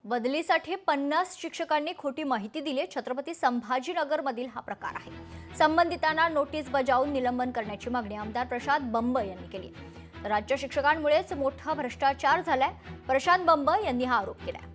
बदलीसाठी 50 शिक्षकांनी खोटी माहिती दिली. छत्रपती संभाजीनगरमधील हा प्रकार आहे. संबंधितांना नोटीस बजावून निलंबन करण्याची मागणी आमदार प्रशांत बंब यांनी केली. राज्य शिक्षकांमुळेच मोठा भ्रष्टाचार झालाय, प्रशांत बंब यांनी हा आरोप केलाय.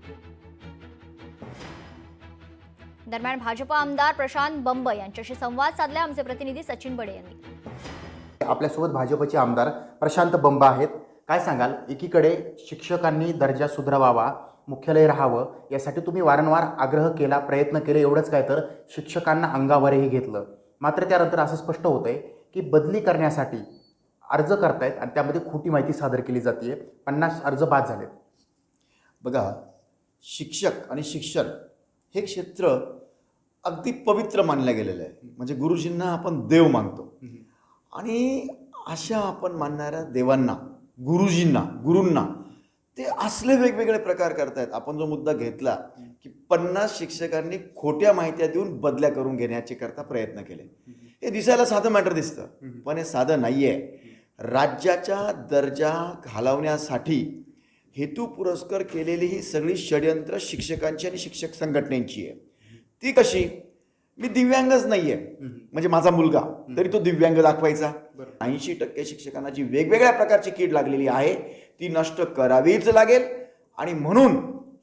दरम्यान भाजप आमदार प्रशांत बंब यांच्याशी संवाद साधला आमचे प्रतिनिधी सचिन बडे यांनी. आपल्यासोबत भाजपचे आमदार प्रशांत बंब आहेत. काय सांगाल, एकीकडे शिक्षकांनी दर्जा सुधारावा, मुख्यालय राहावं यासाठी तुम्ही वारंवार आग्रह केला, प्रयत्न केले, एवढंच काय तर शिक्षकांना अंगावरही घेतलं. मात्र त्यानंतर असं स्पष्ट होतंय की बदली करण्यासाठी अर्ज करतायत आणि त्यामध्ये खोटी माहिती सादर केली जाते. 50 अर्ज बाद झालेत. बघा, शिक्षक आणि शिक्षण हे क्षेत्र अगदी पवित्र मानलं गेलेलं आहे. म्हणजे गुरुजींना आपण देव मानतो आणि अशा आपण मानणाऱ्या देवांना, गुरूंना ते असले वेगवेगळे प्रकार करतायत. आपण जो मुद्दा घेतला की 50 शिक्षकांनी खोट्या माहित्या देऊन बदल्या करून घेण्याचे करता प्रयत्न केले. हे दिसायला साधं मॅटर दिसतं, पण हे साधं नाही आहे. राज्याचा दर्जा घालवण्यासाठी हेतू पुरस्कर केलेली ही सगळी षड्यंत्र शिक्षकांची आणि शिक्षक संघटनेची आहे. ती कशी? मी दिव्यांगच नाही आहे, म्हणजे माझा मुलगा तरी तो दिव्यांग दाखवायचा. 80% शिक्षकांना जी वेगवेगळ्या प्रकारची कीड लागलेली आहे ती नष्ट करावीच लागेल आणि म्हणून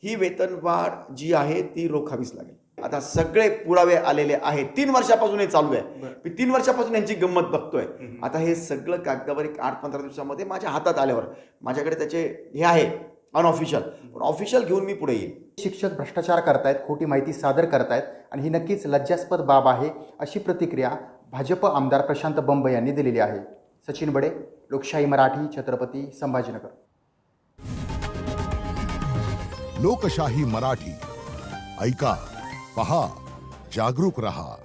ही वेतनवाढ जी आहे ती रोखावीच लागेल. आता सगळे पुरावे आलेले आहेत. 3 वर्षापासून हे चालू आहे. मी 3 वर्षापासून यांची गंमत बघतोय. आता हे सगळं कागदावर 8-15 दिवसामध्ये माझ्या हातात आल्यावर माझ्याकडे त्याचे हे आहे अनऑफिशियल, पण ऑफिशियल घेऊन मी पुढे येईल. शिक्षक भ्रष्टाचार करतायत, खोटी माहिती सादर करतायत आणि ही नक्कीच लज्जास्पद बाब आहे, अशी प्रतिक्रिया भाजप आमदार प्रशांत बंब यांनी दिलेली आहे. सचिन बडे, लोकशाही मराठी, छत्रपती संभाजीनगर. लोकशाही मराठी ऐका, पहा, जागरूक रहा.